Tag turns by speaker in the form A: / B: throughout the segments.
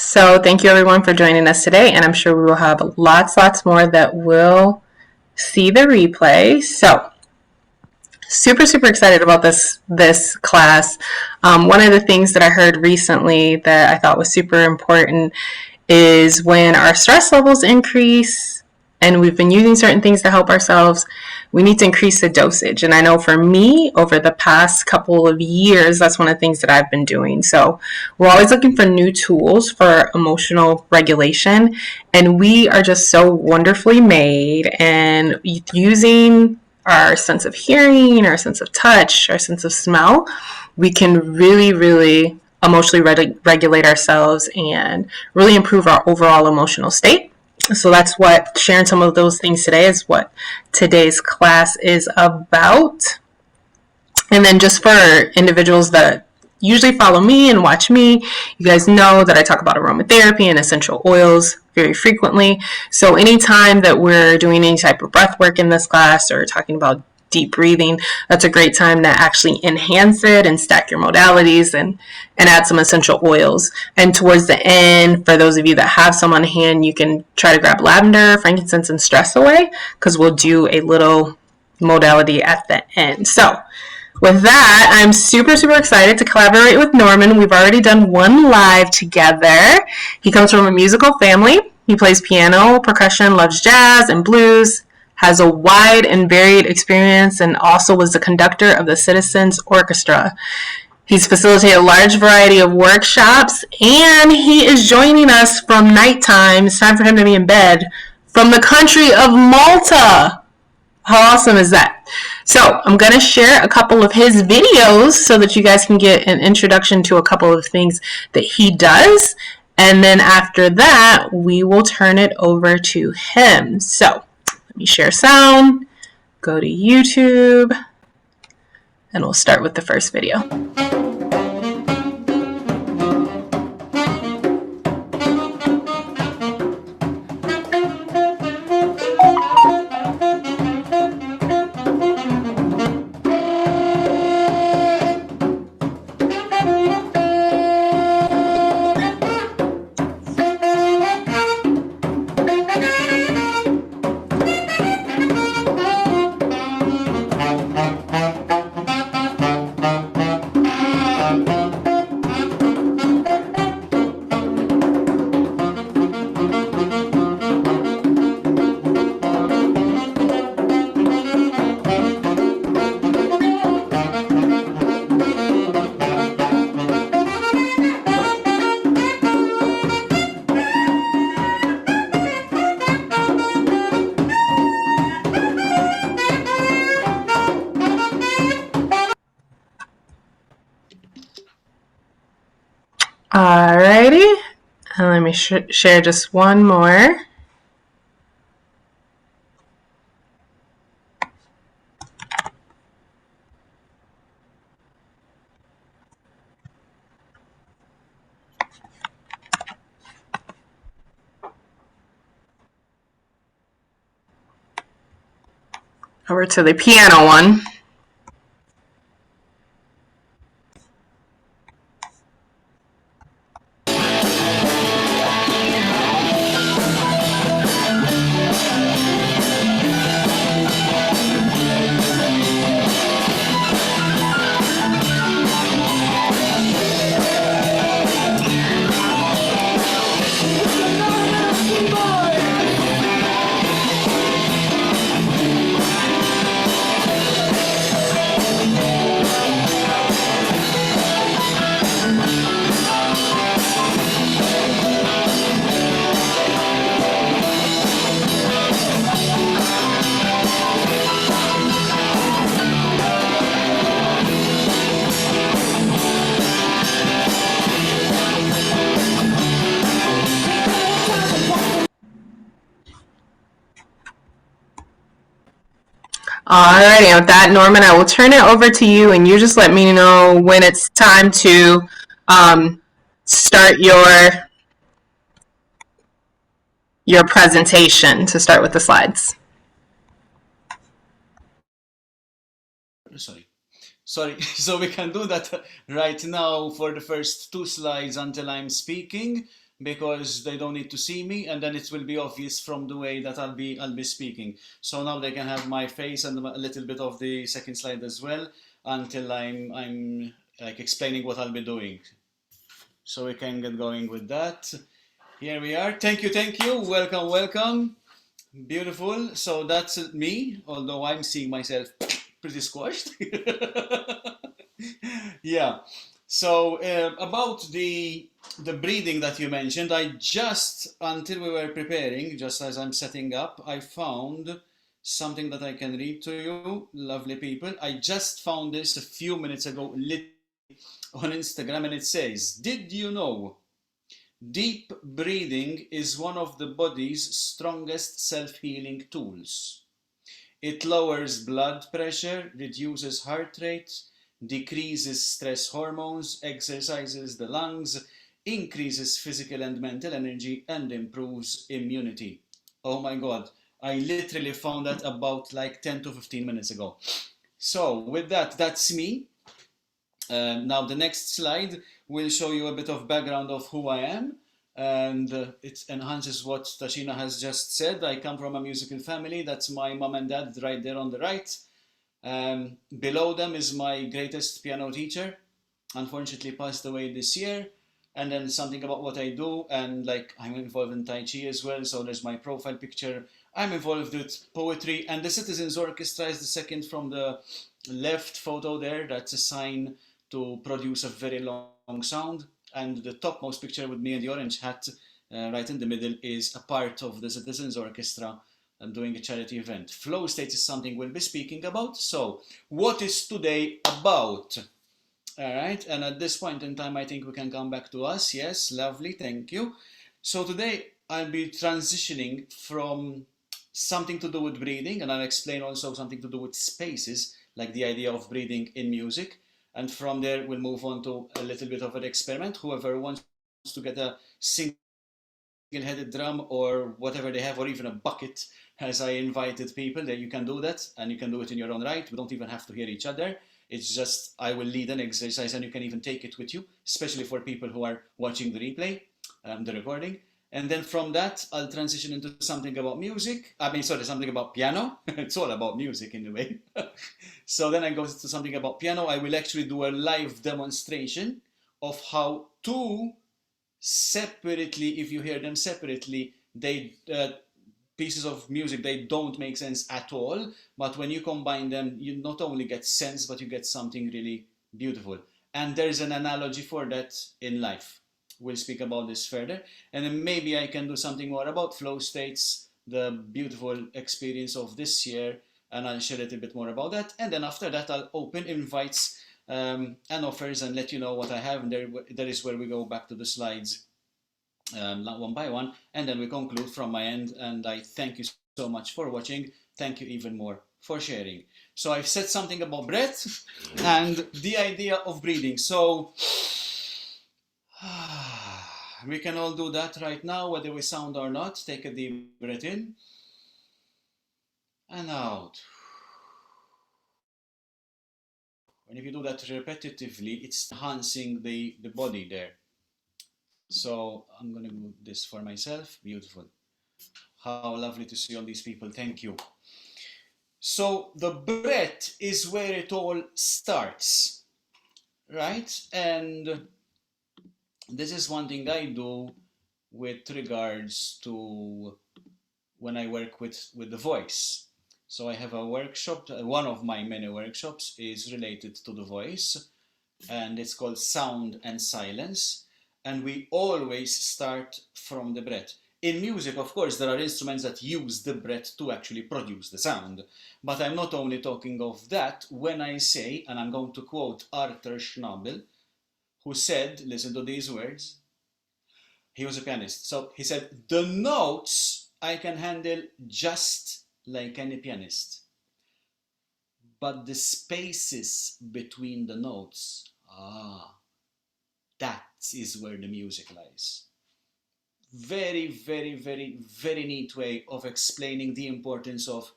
A: So thank you everyone for joining us today, and I'm sure we will have lots more that will see the replay. So super excited about this class. One of the things that I heard recently that I thought was super important is when our stress levels increase and we've been using certain things to help ourselves, we need to increase the dosage. And I know for me, over the past couple of years, that's one of the things that I've been doing. So we're always looking for new tools for emotional regulation, and we are just so wonderfully made, and using our sense of hearing, our sense of touch, our sense of smell, we can really emotionally regulate ourselves and really improve our overall emotional state. So that's what sharing some of those things today is what today's class is about. And then just for individuals that usually follow me and watch me, you guys know that I talk about aromatherapy and essential oils very frequently. So anytime that we're doing any type of breath work in this class or talking about deep breathing, that's a great time to actually enhance it and stack your modalities and add some essential oils. And towards the end, for those of you that have some on hand, you can try to grab lavender, frankincense, and stress away, because we'll do a little modality at the end. So with that, I'm super excited to collaborate with Norman. We've already done one live together. He comes from a musical family. He plays piano, percussion, loves jazz and blues, has a wide and varied experience, and also was the conductor of the Citizens Orchestra. He's facilitated a large variety of workshops, and he is joining us from nighttime. It's time for him to be in bed, from the country of Malta. How awesome is that? So I'm going to share a couple of his videos so that you guys can get an introduction to a couple of things that he does. And then after that, we will turn it over to him. So let me share sound, go to YouTube, and we'll start with the first video. Alrighty, and let me share just one more. Over to the piano one. Alrighty, with that, Norman, I will turn it over to you, and you just let me know when it's time to start your presentation, to start with the slides.
B: Sorry, so we can do that right now for the first two slides until I'm speaking. because they don't need to see me, and then it will be obvious from the way that I'll be speaking. So now they can have my face and a little bit of the second slide as well until I'm like explaining what I'll be doing. So we can get going with that. Here we are. Thank you, thank you. Welcome, welcome. Beautiful. So that's me, although I'm seeing myself pretty squashed. Yeah. So about the breathing that you mentioned, I just, until we were preparing, just as I'm setting up, I found something that I can read to you, lovely people. I just found this a few minutes ago, literally on Instagram, and it says, "Did you know deep breathing is one of the body's strongest self-healing tools? It lowers blood pressure, reduces heart rate, decreases stress hormones, exercises the lungs, increases physical and mental energy, and improves immunity." Oh my God, I literally found that about like 10 to 15 minutes ago. So with that, that's me. Now the next slide will show you a bit of background of who I am, and it enhances what Tashena has just said. I come from a musical family. That's my mom and dad right there on the right. Below them is my greatest piano teacher, unfortunately passed away this year. And then something about what I do, and like I'm involved in Tai Chi as well, so there's my profile picture. I'm involved with poetry, and the Citizens Orchestra is the second from the left photo there. That's a sign to produce a very long sound. And the topmost picture with me in the orange hat, right in the middle, is a part of the Citizens Orchestra doing a charity event. Flow states is something we'll be speaking about. So, what is today about? All right, and at this point in time, I think we can come back to us. Yes, lovely, thank you. So today I'll be transitioning from something to do with breathing, and I'll explain also something to do with spaces, like the idea of breathing in music. And from there, we'll move on to a little bit of an experiment. Whoever wants to get a single-headed drum or whatever they have, or even a bucket, as I invited people, that you can do that, and you can do it in your own right. We don't even have to hear each other. It's just, I will lead an exercise and you can even take it with you, especially for people who are watching the replay, the recording. And then from that, I'll transition into something about music. Something about piano. It's all about music in a way. So then I go to something about piano. I will actually do a live demonstration of how two separately, if you hear them separately, they pieces of music, they don't make sense at all, but when you combine them, you not only get sense, but you get something really beautiful. And there's an analogy for that in life. We'll speak about this further, and then maybe I can do something more about flow states, the beautiful experience of this year, and I'll share a little bit more about that. And then after that, I'll open invites and offers and let you know what I have, and there is where we go back to the slides one by one, and then we conclude from my end. And I thank you so much for watching. Thank you even more for sharing. So I've said something about breath and the idea of breathing. So we can all do that right now, whether we sound or not. Take a deep breath in and out. And if you do that repetitively, it's enhancing the body there. So I'm going to do this for myself. Beautiful. How lovely to see all these people. Thank you. So the breath is where it all starts, right? And this is one thing I do with regards to when I work with the voice. So I have a workshop. One of my many workshops is related to the voice, and it's called Sound and Silence. And we always start from the breath. In music, of course, there are instruments that use the breath to actually produce the sound. But I'm not only talking of that when I say, and I'm going to quote Arthur Schnabel, who said, listen to these words, he was a pianist. So he said, the notes I can handle just like any pianist. But the spaces between the notes, that is where the music lies. Very, very, very, very neat way of explaining the importance of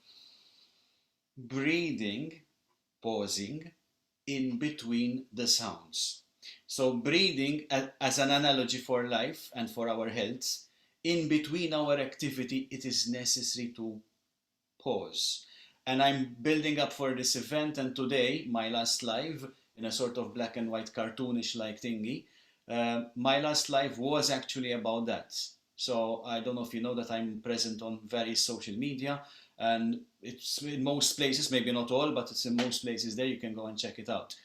B: breathing, pausing in between the sounds. So breathing as an analogy for life and for our health, in between our activity, it is necessary to pause. And I'm building up for this event, and today, my last live, in a sort of black and white cartoonish like thingy, my last live was actually about that. So I don't know if you know that I'm present on various social media, and it's in most places, maybe not all, but it's in most places there. You can go and check it out.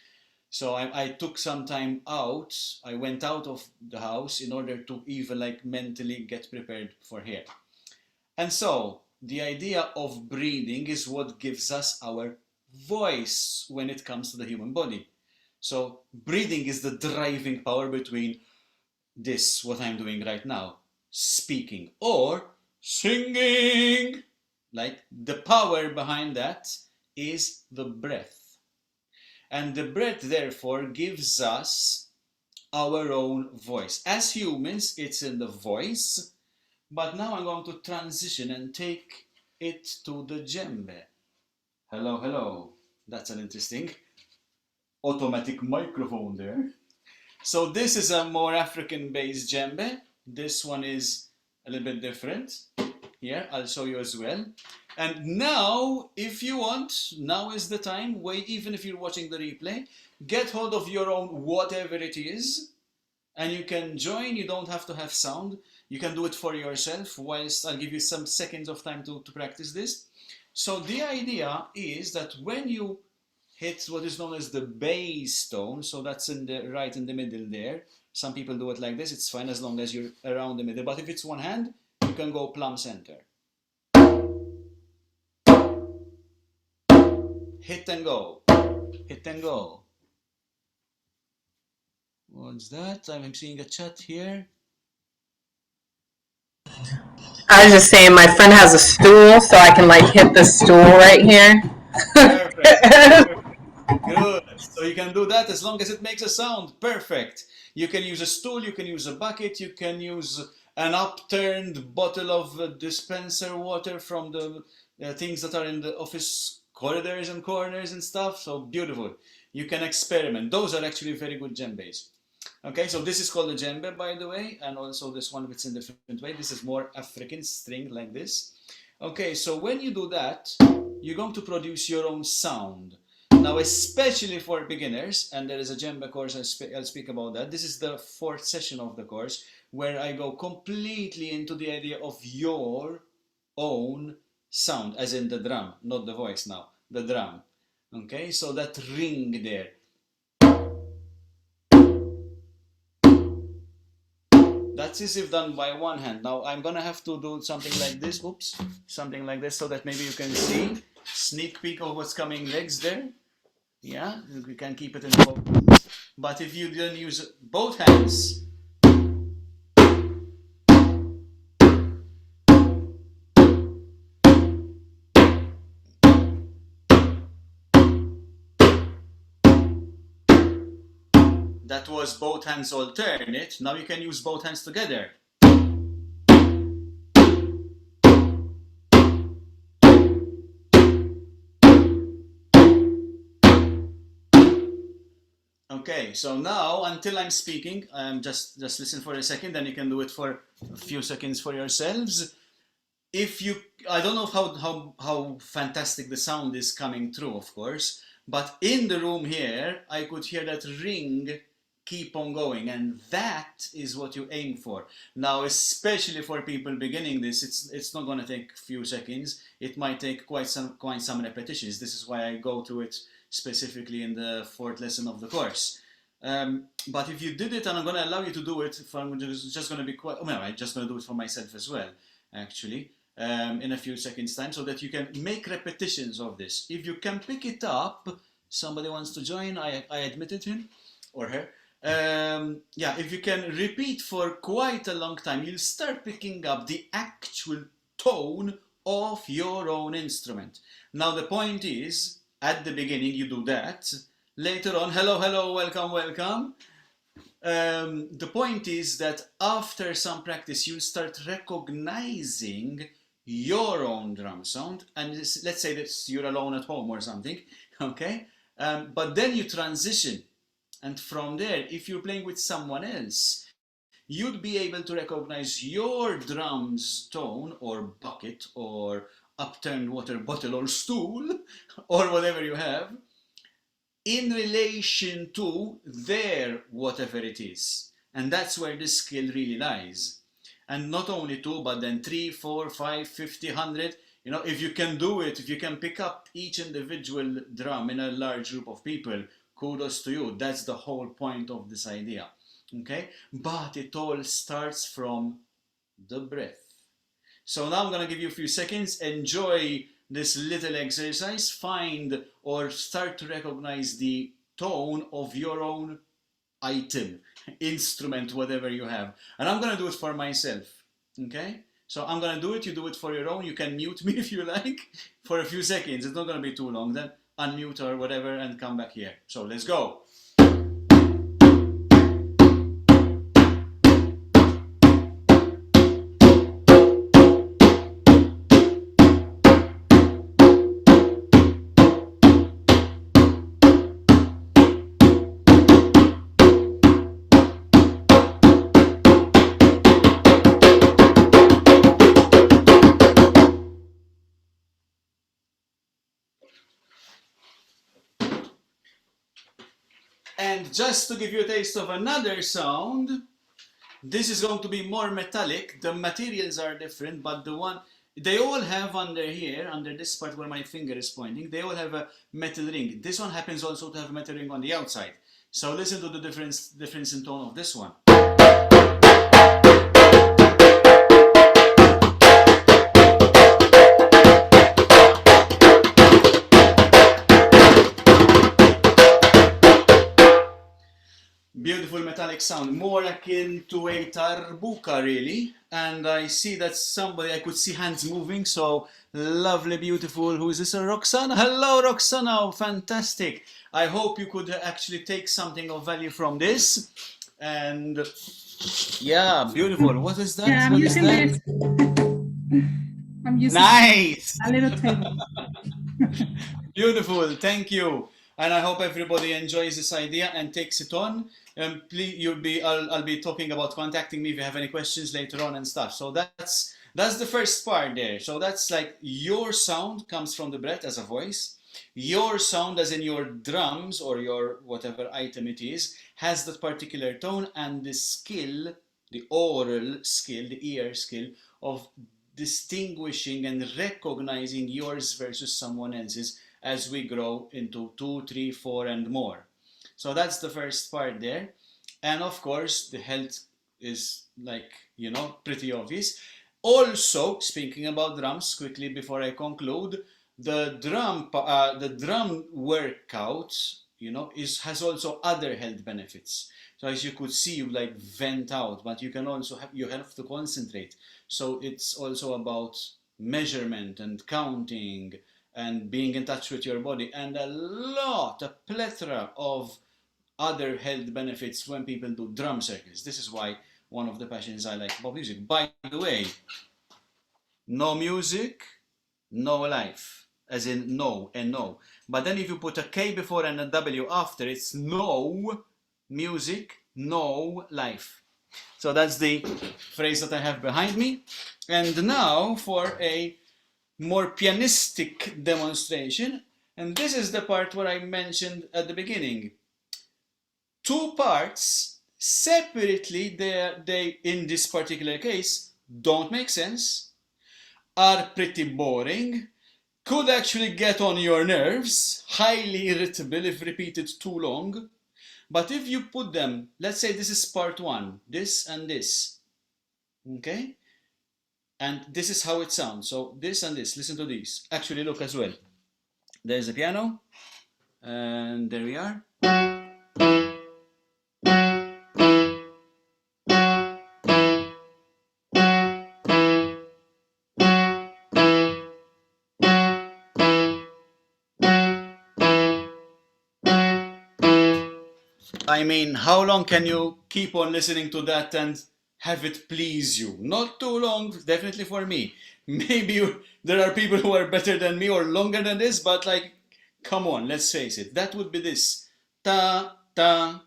B: So I took some time out. I went out of the house in order to even like mentally get prepared for here. And so the idea of breathing is what gives us our voice when it comes to the human body. So breathing is the driving power between this, what I'm doing right now, speaking, or singing. Like the power behind that is the breath. And the breath, therefore, gives us our own voice. As humans, it's in the voice, but now I'm going to transition and take it to the djembe. Hello, hello. That's an interesting automatic microphone there. So this is a more African-based djembe. This one is a little bit different. Here, I'll show you as well. And now, if you want, now is the time, wait, even if you're watching the replay, get hold of your own whatever it is, and you can join. You don't have to have sound. You can do it for yourself, whilst I'll give you some seconds of time to practice this. So the idea is that when you hit what is known as the bass tone, so that's in the right in the middle there. Some people do it like this. It's fine as long as you're around the middle. But if it's one hand, you can go plumb center. Hit and go. Hit and go. What's that? I'm seeing a chat here.
A: I was just saying, my friend has a stool, so I can like hit the stool right here.
B: Perfect. Good. So you can do that as long as it makes a sound. Perfect. You can use a stool, you can use a bucket, you can use an upturned bottle of dispenser water from the things that are in the office corridors and corners and stuff. So beautiful. You can experiment. Those are actually very good djembes. Okay, so this is called a djembe, by the way, and also this one, it's in a different way. This is more African string like this. Okay, so when you do that, you're going to produce your own sound. Now, especially for beginners, and there is a djembe course, I'll speak about that. This is the 4th session of the course, where I go completely into the idea of your own sound, as in the drum, not the voice now, the drum. Okay, so that ring there. That's as if done by one hand. Now I'm gonna have to do something like this, oops, something like this, so that maybe you can see, sneak peek of what's coming next there. Yeah, we can keep it in focus. But if you then use both hands, that was both hands alternate. Now you can use both hands together. Okay, so now until I'm speaking, just listen for a second, then you can do it for a few seconds for yourselves. If you, I don't know how fantastic the sound is coming through, of course, but in the room here, I could hear that ring keep on going, and that is what you aim for. Now, especially for people beginning this, it's not going to take a few seconds. It might take quite some repetitions. This is why I go through it specifically in the 4th lesson of the course. But if you did it, and I'm going to allow you to do it, I'm just going to be quite, well, I'm just going to do it for myself as well, actually, in a few seconds time, so that you can make repetitions of this. If you can pick it up, somebody wants to join, I admitted him or her. Yeah, if you can repeat for quite a long time, you'll start picking up the actual tone of your own instrument. Now the point is, at the beginning you do that, later on, hello, hello, welcome, welcome. The point is that after some practice you'll start recognizing your own drum sound, and let's say that you're alone at home or something, okay? But then you transition And from there, if you're playing with someone else, you'd be able to recognize your drum's tone or bucket or upturned water bottle or stool or whatever you have in relation to their whatever it is. And that's where the skill really lies. And not only two, but then 3, 4, 5, 50, 100. You know, if you can do it, if you can pick up each individual drum in a large group of people, kudos to you. That's the whole point of this idea. Okay? But it all starts from the breath. So now I'm going to give you a few seconds. Enjoy this little exercise. Find or start to recognize the tone of your own item, instrument, whatever you have. And I'm going to do it for myself. Okay? So I'm going to do it. You do it for your own. You can mute me if you like for a few seconds. It's not going to be too long. Then unmute or whatever and come back here. So let's go. And just to give you a taste of another sound, this is going to be more metallic. The materials are different, but they all have under here, under this part where my finger is pointing, they all have a metal ring. This one happens also to have a metal ring on the outside. So listen to the difference in tone of this one. Beautiful metallic sound, more akin to a tarbuka really. And I see that somebody, I could see hands moving, so lovely, beautiful. Who is this? Roxana? Hello Roxana, oh, fantastic. I hope you could actually take something of value from this. And yeah, beautiful. What is that?
C: Yeah, I'm using this. I'm using
B: nice.
C: a little table.
B: Beautiful, thank you. And I hope everybody enjoys this idea and takes it on. Please, I'll be talking about contacting me if you have any questions later on and stuff. So that's the first part there. So that's like your sound comes from the breath as a voice. Your sound, as in your drums or your whatever item it is, has that particular tone, and the skill, the oral skill, the ear skill of distinguishing and recognizing yours versus someone else's as we grow into 2, 3, 4 and more. So that's the first part there. And of course the health is like, you know, pretty obvious. Also, speaking about drums quickly before I conclude, the drum workout, you know, has also other health benefits. So as you could see, you like vent out, but you can also you have to concentrate. So it's also about measurement and counting and being in touch with your body, and a plethora of other health benefits when people do drum circles. This is why one of the passions I like about music. By the way, no music, no life, as in no and no. But then if you put a K before and a W after, it's no music, no life. So that's the phrase that I have behind me. And now for a more pianistic demonstration, and this is the part where I mentioned at the beginning. Two parts separately, they in this particular case don't make sense, are pretty boring, could actually get on your nerves, highly irritable if repeated too long. But if you put them, let's say this is part one, this and this, okay? And this is how it sounds. So this and this, listen to these. Actually, look as well. There's a piano, and there we are. I mean, how long can you keep on listening to that and have it please you? Not too long, definitely for me. Maybe there are people who are better than me or longer than this, but like, come on, let's face it. That would be this. Ta, ta,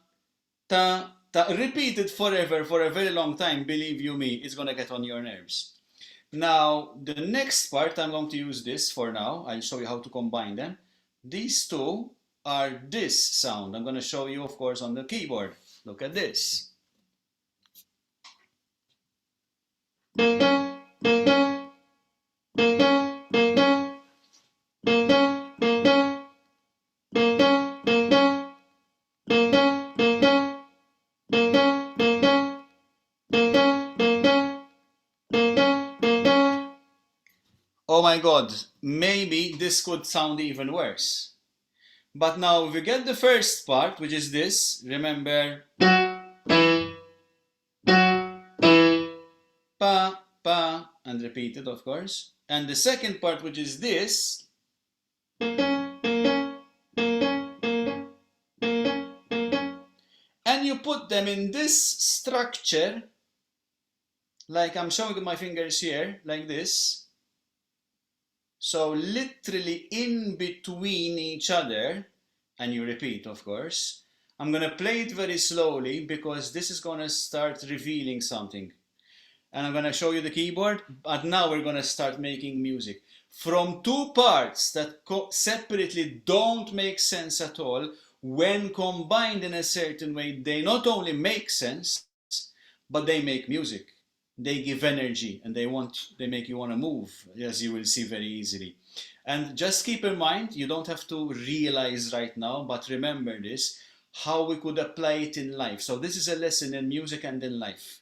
B: ta, ta. Repeated forever for a very long time, believe you me, it's gonna get on your nerves. Now, the next part, I'm going to use this for now. I'll show you how to combine them. These two are this sound. I'm gonna show you, of course, on the keyboard. Look at this. Oh my God, maybe this could sound even worse. But now if we get the first part, which is this, remember, pa, pa, and repeat it, of course. And the second part, which is this, and you put them in this structure, like I'm showing with my fingers here, like this. So literally in between each other, and you repeat, of course. I'm gonna play it very slowly because this is gonna start revealing something. And I'm gonna show you the keyboard, but now we're gonna start making music. From two parts that separately don't make sense at all, when combined in a certain way, they not only make sense, but they make music. They give energy and they make you want to move, as you will see very easily. And just keep in mind, you don't have to realize right now, but remember this, how we could apply it in life. So this is a lesson in music and in life.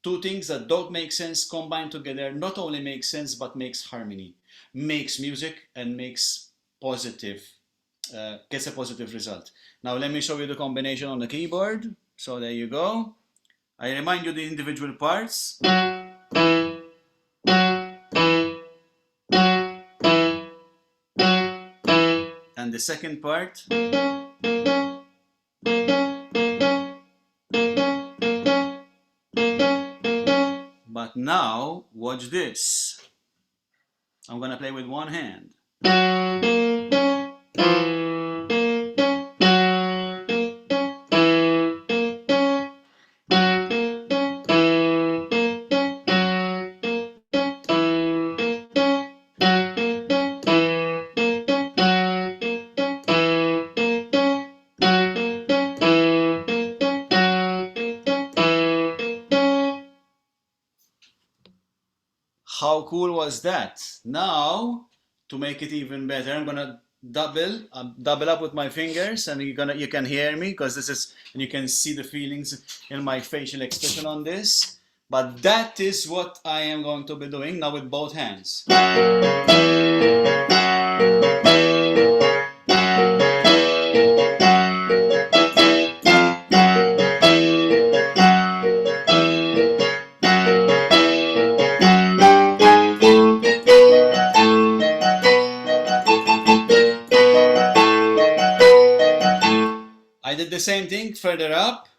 B: Two things that don't make sense combined together not only make sense, but makes harmony, makes music and makes positive, gets a positive result. Now let me show you the combination on the keyboard. So there you go. I remind you the individual parts. And the second part. But now, watch this. I'm gonna play with one hand. How cool was that? Now, to make it even better, I'm gonna double up with my fingers, and you can hear me because this is, and you can see the feelings in my facial expression on this. But that is what I am going to be doing now with both hands. I did the same thing further up.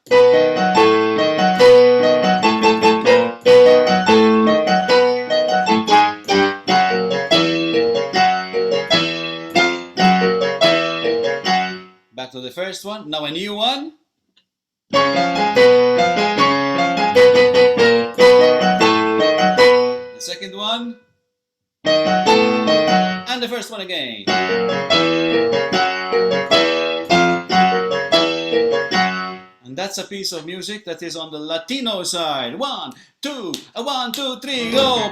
B: Back to the first one. Now a new one. The second one. And the first one again. And that's a piece of music that is on the Latino side. 1, 2, 1, 2, 3, go!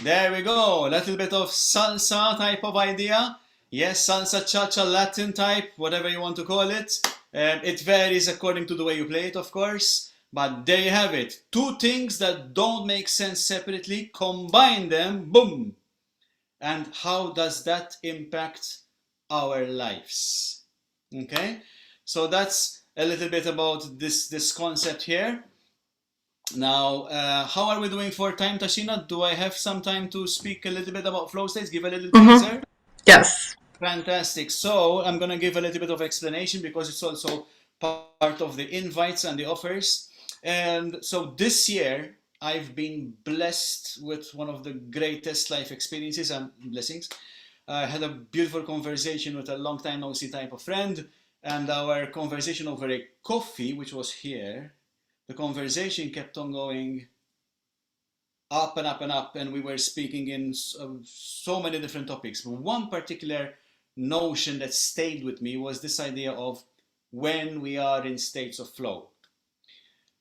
B: There we go, a little bit of salsa type of idea. Yes, salsa, cha-cha, Latin type, whatever you want to call it. It varies according to the way you play it, of course. But there you have it. Two things that don't make sense separately, combine them, boom. And how does that impact our lives? Okay, so that's a little bit about this concept here. Now, how are we doing for time, Tashina? Do I have some time to speak a little bit about flow states? Give a little teaser?
A: Yes.
B: Fantastic. So I'm going to give a little bit of explanation because it's also part of the invites and the offers. And so this year, I've been blessed with one of the greatest life experiences and blessings. I had a beautiful conversation with a long time no see type of friend, and our conversation over a coffee, which was here, the conversation kept on going up and up and up, and we were speaking in so many different topics. But one particular notion that stayed with me was this idea of when we are in states of flow.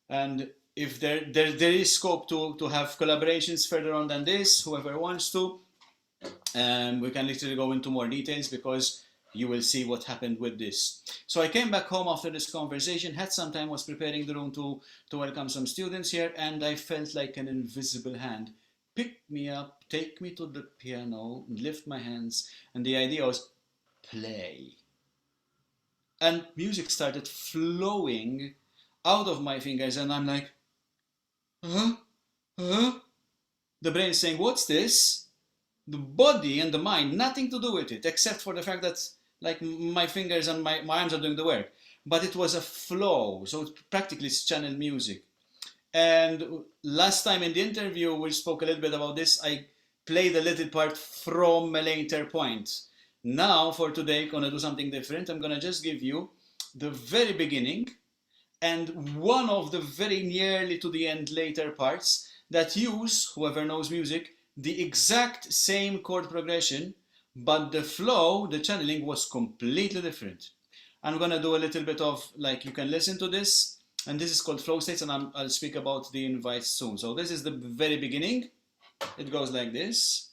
B: And if there is scope to have collaborations further on than this, whoever wants to, and we can literally go into more details because you will see what happened with this. So I came back home after this conversation, had some time, was preparing the room to welcome some students here, and I felt like an invisible hand pick me up, take me to the piano, lift my hands, and the idea was play. And music started flowing out of my fingers, and I'm like, huh? Huh? The brain is saying, what's this? The body and the mind, nothing to do with it, except for the fact that like my fingers and my arms are doing the work. But it was a flow, so practically it's channeled music. And last time in the interview, we spoke a little bit about this. I played a little part from a later point. Now, for today, I'm gonna do something different. I'm gonna just give you the very beginning and one of the very nearly to the end later parts that use, whoever knows music, the exact same chord progression, but the flow, the channeling was completely different. I'm gonna do a little bit of, like, you can listen to this, and this is called flow states, and I'll speak about the invites soon. So this is the very beginning. It goes like this.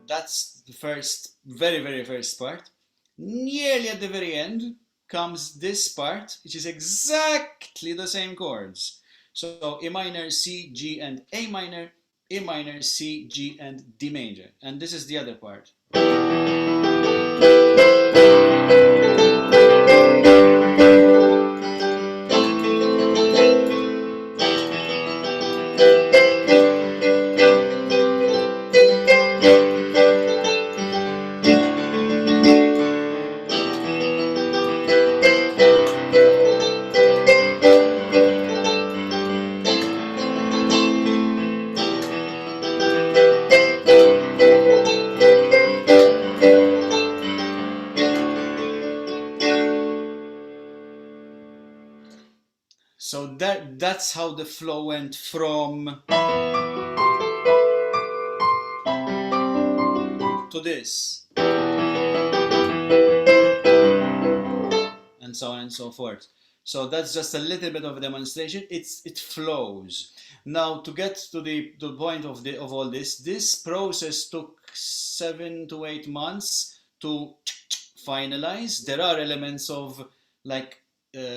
B: That's the first, very, very first part. Nearly at the very end comes this part, which is exactly the same chords. So A minor, C, G, and A minor, C, G, and D major. And this is the other part. So that's how the flow went from to this, and so on and so forth. So that's just a little bit of a demonstration. It flows. Now, to get to the point of all this process took 7 to 8 months to finalize. There are elements of like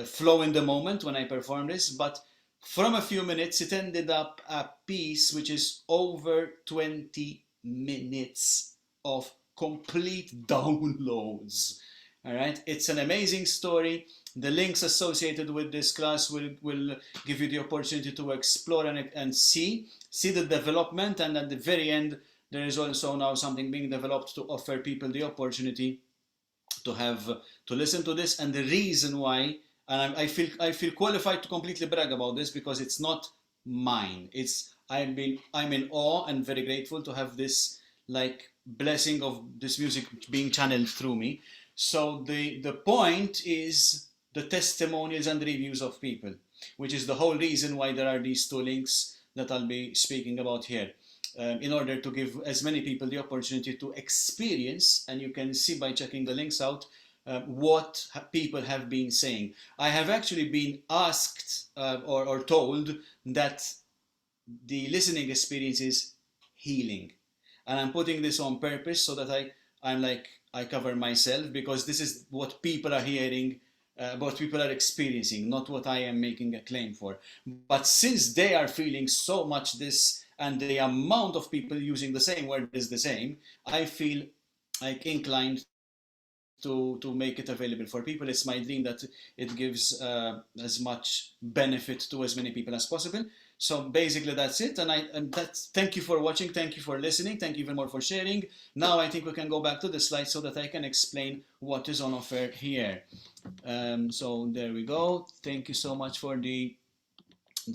B: flow in the moment when I perform this, but from a few minutes it ended up a piece which is over 20 minutes of complete downloads. All right, it's an amazing story. The links associated with this class will give you the opportunity to explore and see the development, and at the very end there is also now something being developed to offer people the opportunity to have to listen to this. And the reason why, and I feel qualified to completely brag about this because it's not mine. I'm in awe and very grateful to have this like blessing of this music being channeled through me. So the point is the testimonials and reviews of people, which is the whole reason why there are these two links that I'll be speaking about here. In order to give as many people the opportunity to experience, and you can see by checking the links out, what people have been saying. I have actually been asked or told that the listening experience is healing. And I'm putting this on purpose so that I'm like I cover myself, because this is what people are hearing, what people are experiencing, not what I am making a claim for. But since they are feeling so much this, and the amount of people using the same word is the same, I feel like inclined to make it available for people. It's my dream that it gives as much benefit to as many people as possible. So basically that's it, and that's, thank you for watching, thank you for listening, thank you even more for sharing. Now I think we can go back to the slide so that I can explain what is on offer here. So there we go. Thank you so much for the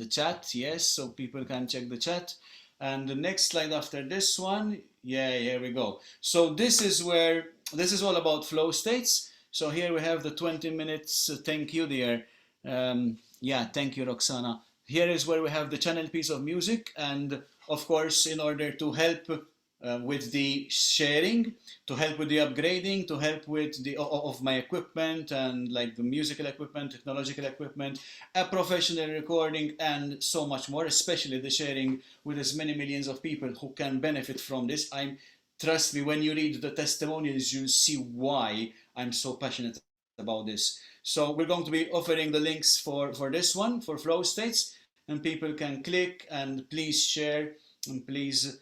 B: chat. Yes, so people can check the chat. And the next slide after this one, yeah, here we go. So this is all about flow states. So here we have the 20 minutes. Thank you, dear. Yeah, thank you, Roxana. Here is where we have the channel piece of music, and of course, in order to help with the sharing, to help with the upgrading, to help with the of my equipment, and like the musical equipment, technological equipment, a professional recording, and so much more, especially the sharing with as many millions of people who can benefit from this. Trust me, when you read the testimonials, you'll see why I'm so passionate about this. So we're going to be offering the links for this one, for flow states, and people can click, and please share, and please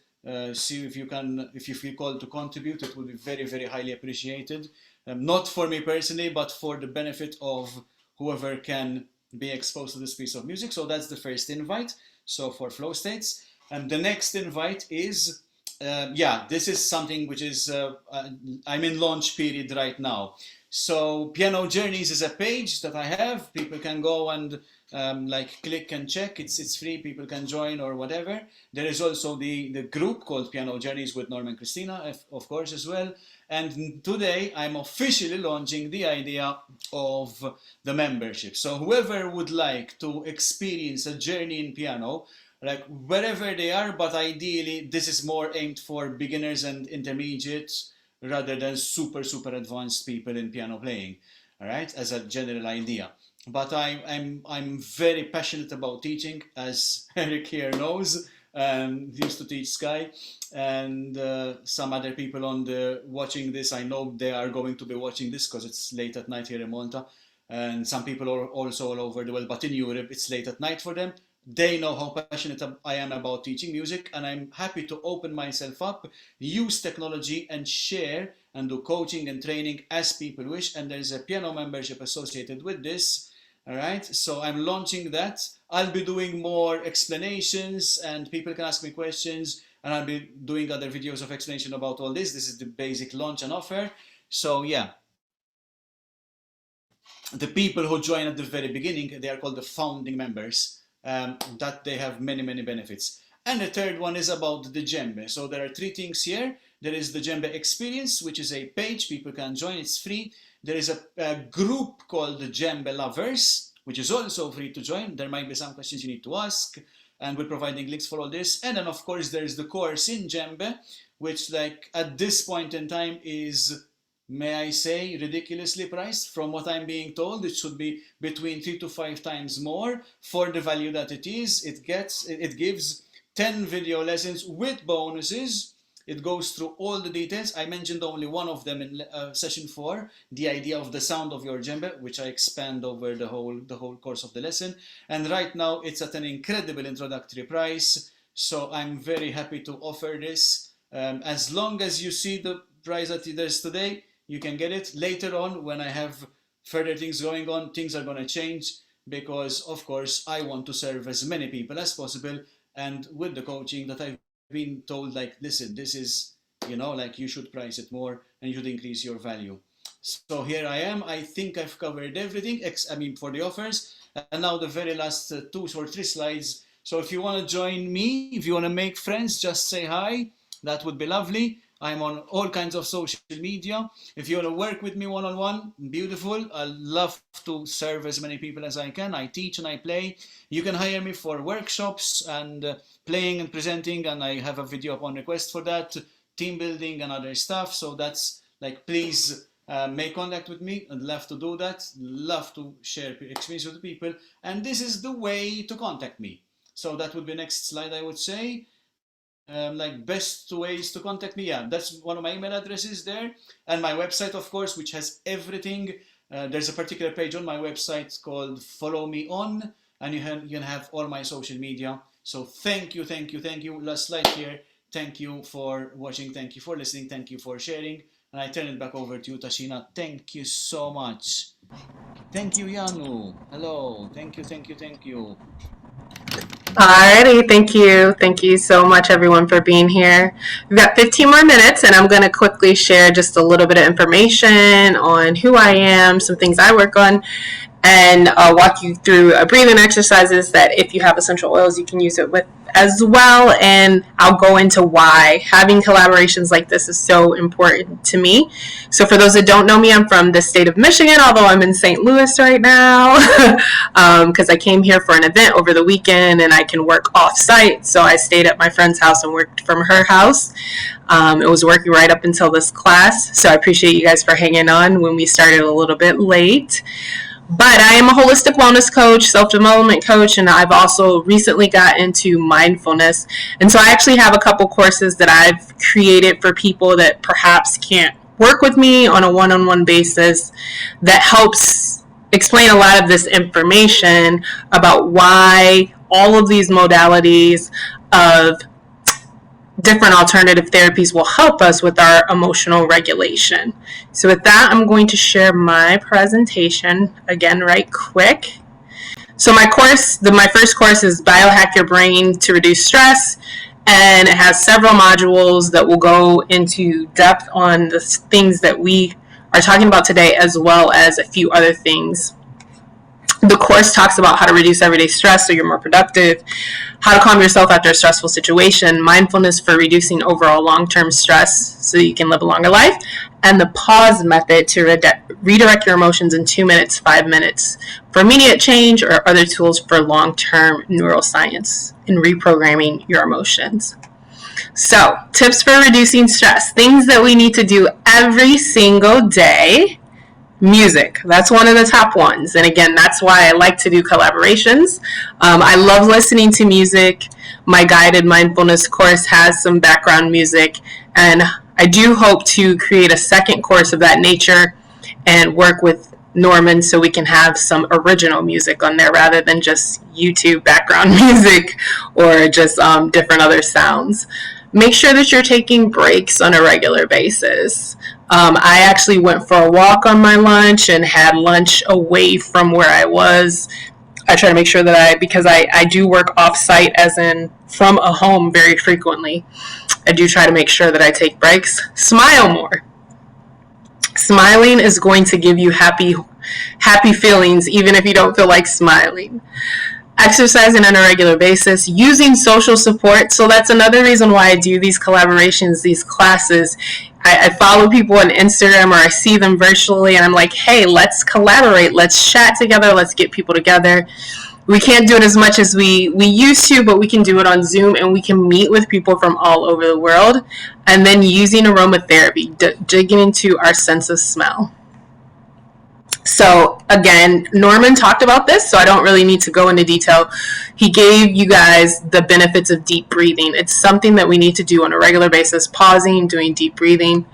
B: see if you feel called to contribute. It would be very, very highly appreciated. Not for me personally, but for the benefit of whoever can be exposed to this piece of music. So that's the first invite. So for flow states, and the next invite is, yeah, this is something which is, I'm in launch period right now. So Piano Journeys is a page that I have. People can go and like click and check. It's free. People can join or whatever. There is also the group called Piano Journeys with Norman Cristina, of course, as well. And today I'm officially launching the idea of the membership. So whoever would like to experience a journey in piano, like wherever they are, but ideally this is more aimed for beginners and intermediates rather than super advanced people in piano playing, all right, as a general idea. But I'm very passionate about teaching, as Eric here knows. Used to teach Sky, and some other people on the watching this, I know they are going to be watching this because it's late at night here in Malta, and some people are also all over the world, but in Europe it's late at night for them. They know how passionate I am about teaching music, and I'm happy to open myself up, use technology, and share and do coaching and training as people wish. And there's a piano membership associated with this. All right, so I'm launching that. I'll be doing more explanations, and people can ask me questions, and I'll be doing other videos of explanation about all this. This is the basic launch and offer. So yeah, the people who join at the very beginning, they are called the founding members. That they have many benefits. And the third one is about the djembe. So there are three things here. There is the djembe experience, which is a page people can join. It's free. There is a group called the Djembe Lovers, which is also free to join. There might be some questions you need to ask, and we're providing links for all this. And then of course there's the course in djembe, which like at this point in time is, may I say, ridiculously priced. From what I'm being told, it should be between 3 to 5 times more for the value that it is. It gives 10 video lessons with bonuses. It goes through all the details. I mentioned only one of them in session 4, the idea of the sound of your djembe, which I expand over the whole course of the lesson. And right now it's at an incredible introductory price. So I'm very happy to offer this. As long as you see the price that it is today, you can get it. Later on, when I have further things going on, things are going to change, because of course I want to serve as many people as possible. And with the coaching that I've been told, like, listen, this is, you know, like you should price it more and you should increase your value. So here I am. I think I've covered everything, for the offers. And now the very last 2 or 3 slides. So if you want to join me, if you want to make friends, just say hi. That would be lovely. I'm on all kinds of social media. If you want to work with me one-on-one, beautiful. I love to serve as many people as I can. I teach and I play. You can hire me for workshops and playing and presenting, and I have a video upon request for that, team building and other stuff. So that's like, please make contact with me. I'd love to do that. Love to share experience with people. And this is the way to contact me. So that would be next slide, I would say. like best ways to contact me. Yeah, that's one of my email addresses there, and my website, of course, which has everything. There's a particular page on my website called Follow Me On, and you can have all my social media. So thank you, thank you, thank you. Last slide here. Thank you for watching. Thank you for listening. Thank you for sharing. And I turn it back over to you, Tashena. Thank you so much. Thank you, Yanu. Hello. Thank you, thank you, thank you.
A: Alrighty, thank you. Thank you so much, everyone, for being here. We've got 15 more minutes, and I'm going to quickly share just a little bit of information on who I am, some things I work on, and I'll walk you through breathing exercises that if you have essential oils, you can use it with as well. And I'll go into why having collaborations like this is so important to me. So for those that don't know me, I'm from the state of Michigan, although I'm in St. Louis right now because I came here for an event over the weekend and I can work off site. So I stayed at my friend's house and worked from her house. It was working right up until this class. So I appreciate you guys for hanging on when we started a little bit late. But I am a holistic wellness coach, self-development coach, and I've also recently got into mindfulness. And so I actually have a couple courses that I've created for people that perhaps can't work with me on a one-on-one basis that helps explain a lot of this information about why all of these modalities of different alternative therapies will help us with our emotional regulation. So with that, I'm going to share my presentation again right quick. So my first course is Biohack Your Brain to Reduce Stress, and it has several modules that will go into depth on the things that we are talking about today, as well as a few other things. The course talks about how to reduce everyday stress so you're more productive, how to calm yourself after a stressful situation, mindfulness for reducing overall long-term stress so you can live a longer life, and the pause method to redirect your emotions in 2 minutes, 5 minutes for immediate change, or other tools for long-term neuroscience in reprogramming your emotions. So, tips for reducing stress, things that we need to do every single day. Music, that's one of the top ones, and again, that's why I like to do collaborations. I love listening to music. My guided mindfulness course has some background music, and I do hope to create a second course of that nature and work with Norman so we can have some original music on there rather than just YouTube background music or just different other sounds. Make sure that you're taking breaks on a regular basis. I actually went for a walk on my lunch and had lunch away from where I was. I try to make sure that because I do work off-site, as in from a home very frequently, I do try to make sure that I take breaks. Smile more. Smiling is going to give you happy feelings even if you don't feel like smiling. Exercising on a regular basis, using social support. So that's another reason why I do these collaborations, these classes. I follow people on Instagram or I see them virtually and I'm like, hey, let's collaborate, let's chat together, let's get people together. We can't do it as much as we used to, but we can do it on Zoom and we can meet with people from all over the world. And then using aromatherapy, digging into our sense of smell. So again, Norman talked about this, so I don't really need to go into detail. He gave you guys the benefits of deep breathing. It's something that we need to do on a regular basis, pausing, doing deep breathing.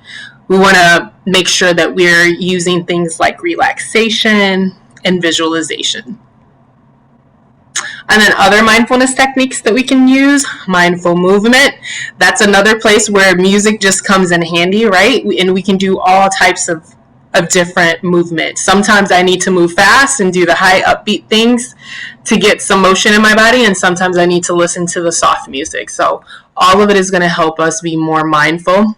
A: We want to make sure that we're using things like relaxation and visualization. And then other mindfulness techniques that we can use, mindful movement. That's another place where music just comes in handy, right? And we can do all types of different movements. Sometimes I need to move fast and do the high upbeat things to get some motion in my body, and sometimes I need to listen to the soft music. So all of it is going to help us be more mindful.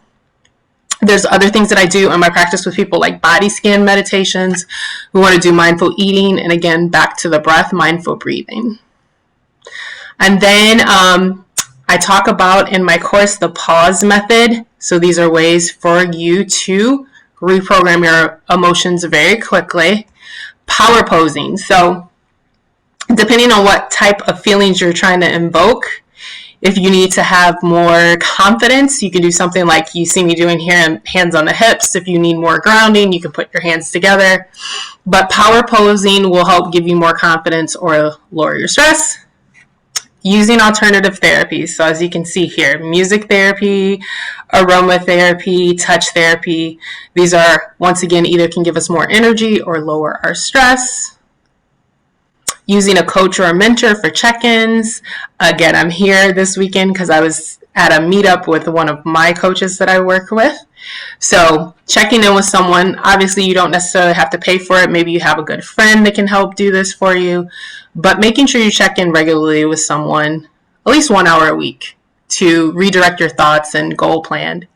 A: There's other things that I do in my practice with people, like body scan meditations. We want to do mindful eating, and again, back to the breath, mindful breathing. And then I talk about in my course the pause method. So these are ways for you to reprogram your emotions very quickly. Power posing. So depending on what type of feelings you're trying to invoke, if you need to have more confidence, you can do something like you see me doing here, hands on the hips. If you need more grounding, you can put your hands together. But power posing will help give you more confidence or lower your stress. using alternative therapies. So as you can see here, music therapy, aromatherapy, touch therapy. These are, once again, either can give us more energy or lower our stress. Using a coach or a mentor for check-ins. Again, I'm here this weekend because I was at a meetup with one of my coaches that I work with. So checking in with someone, obviously you don't necessarily have to pay for it. Maybe you have a good friend that can help do this for you, but making sure you check in regularly with someone, at least 1 hour a week, to redirect your thoughts and goal plan.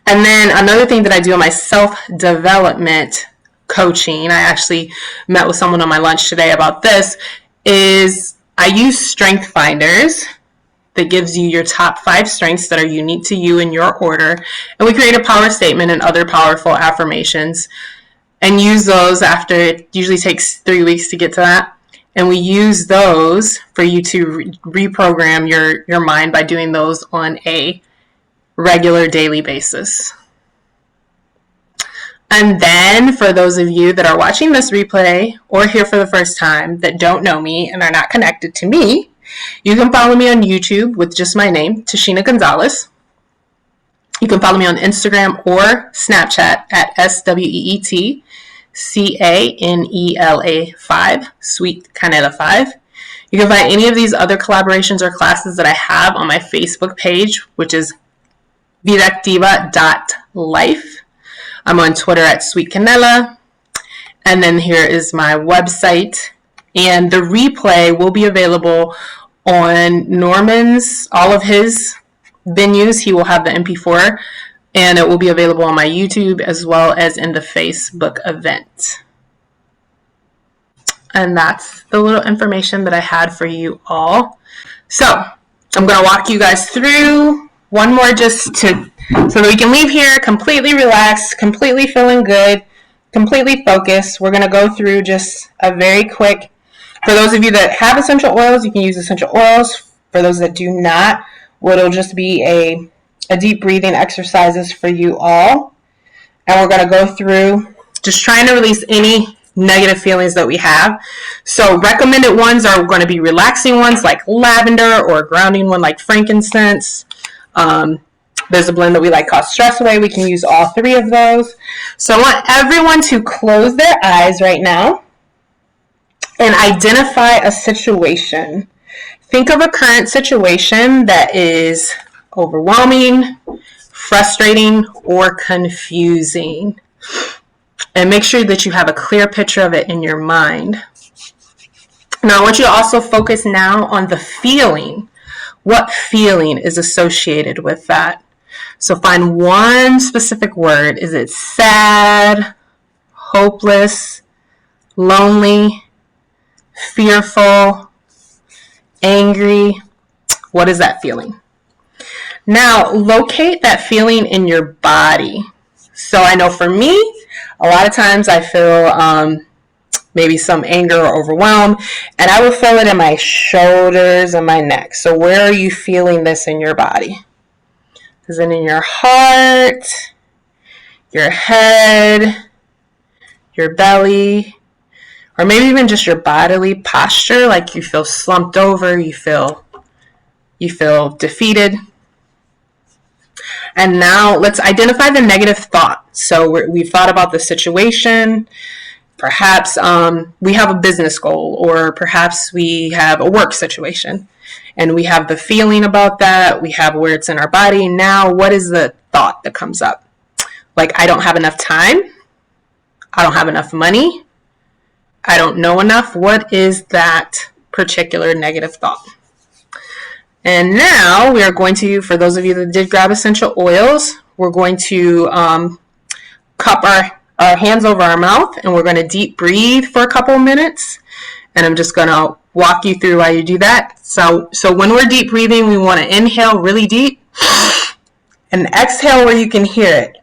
A: And then another thing that I do in my self-development coaching, I actually met with someone on my lunch today about this, is I use Strength Finders that gives you your top 5 strengths that are unique to you in your order. And we create a power statement and other powerful affirmations and use those after, it usually takes 3 weeks to get to that. And we use those for you to reprogram your mind by doing those on a regular daily basis. And then for those of you that are watching this replay or here for the first time that don't know me and are not connected to me, you can follow me on YouTube with just my name, Tashena Gonzalez. You can follow me on Instagram or Snapchat at SweetCanela5, Sweet Canela 5. You can find any of these other collaborations or classes that I have on my Facebook page, which is Vidactiva.life. I'm on Twitter at Sweet Canela. And then here is my website. And the replay will be available on Norman's, all of his venues. He will have the MP4. And it will be available on my YouTube as well as in the Facebook event. And that's the little information that I had for you all. So I'm going to walk you guys through one more just to so that we can leave here completely relaxed, completely feeling good, completely focused. We're going to go through just a very quick, for those of you that have essential oils, you can use essential oils. For those that do not, it'll just be a deep breathing exercises for you all. And we're going to go through just trying to release any negative feelings that we have. So recommended ones are going to be relaxing ones like lavender, or a grounding one like frankincense. There's a blend that we like called Stress Away. We can use all 3 of those. So I want everyone to close their eyes right now and identify a situation. Think of a current situation that is overwhelming, frustrating, or confusing. And make sure that you have a clear picture of it in your mind. Now I want you to also focus now on the feeling. What feeling is associated with that? So find one specific word. Is it sad, hopeless, lonely, fearful, angry? What is that feeling? Now locate that feeling in your body. So I know for me, a lot of times I feel maybe some anger or overwhelm, and I will feel it in my shoulders and my neck. So where are you feeling this in your body? Is it in your heart, your head, your belly, or maybe even just your bodily posture, like you feel slumped over, you feel defeated? And now let's identify the negative thought. So we've thought about the situation. Perhaps we have a business goal, or perhaps we have a work situation, and we have the feeling about that. We have where it's in our body. Now, what is the thought that comes up? Like, I don't have enough time. I don't have enough money. I don't know enough. What is that particular negative thought? And now we are going to, for those of you that did grab essential oils, we're going to cup our hands over our mouth, and we're going to deep breathe for a couple of minutes. And I'm just going to walk you through why you do that. So when we're deep breathing, we want to inhale really deep and exhale where you can hear it.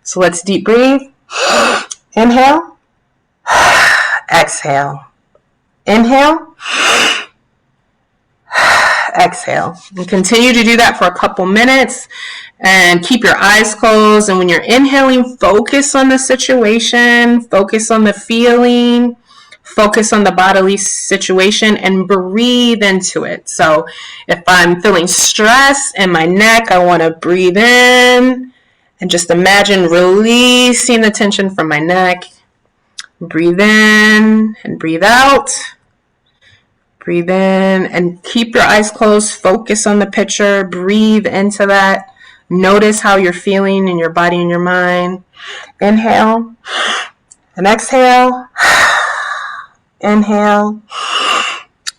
A: So let's deep breathe. Inhale. Exhale. Inhale. Exhale. And continue to do that for a couple minutes, and keep your eyes closed. And when you're inhaling, focus on the situation, focus on the feeling, focus on the bodily situation and breathe into it. So if I'm feeling stress in my neck, I want to breathe in and just imagine releasing the tension from my neck. Breathe in and breathe out. Breathe in and keep your eyes closed. Focus on the picture. Breathe into that. Notice how you're feeling in your body and your mind. Inhale and exhale. Inhale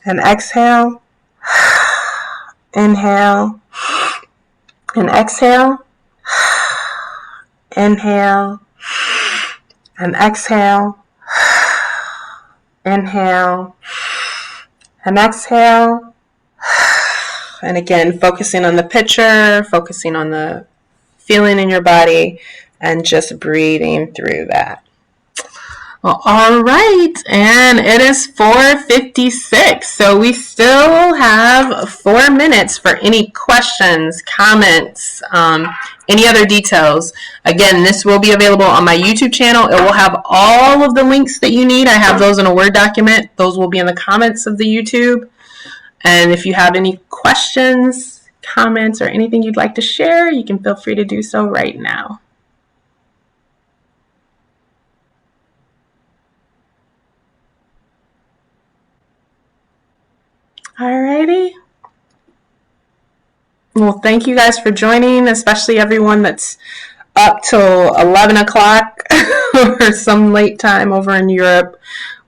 A: and exhale. Inhale and exhale. Inhale and exhale. Inhale and exhale. And again, focusing on the picture, focusing on the feeling in your body, and just breathing through that. Well, all right, and it is 4:56, so we still have 4 minutes for any questions, comments, any other details. Again, this will be available on my YouTube channel. It will have all of the links that you need. I have those in a Word document. Those will be in the comments of the YouTube. And if you have any questions, comments, or anything you'd like to share, you can feel free to do so right now. Alrighty. Well, thank you guys for joining, especially everyone that's up till 11 o'clock or some late time over in Europe.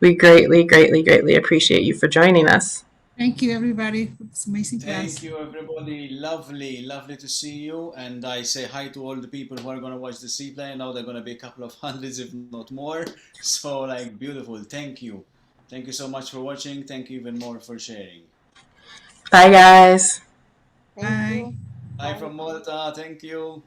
A: We greatly, greatly, greatly appreciate you for joining us.
C: Thank you, everybody, for this amazing class.
B: Thank you, everybody. Lovely, lovely to see you. And I say hi to all the people who are going to watch the replay. I know they're going to be a couple of hundreds, if not more. So, like, beautiful. Thank you. Thank you so much for watching. Thank you even more for sharing.
A: Bye, guys.
C: Bye.
B: Bye from Malta. Thank you.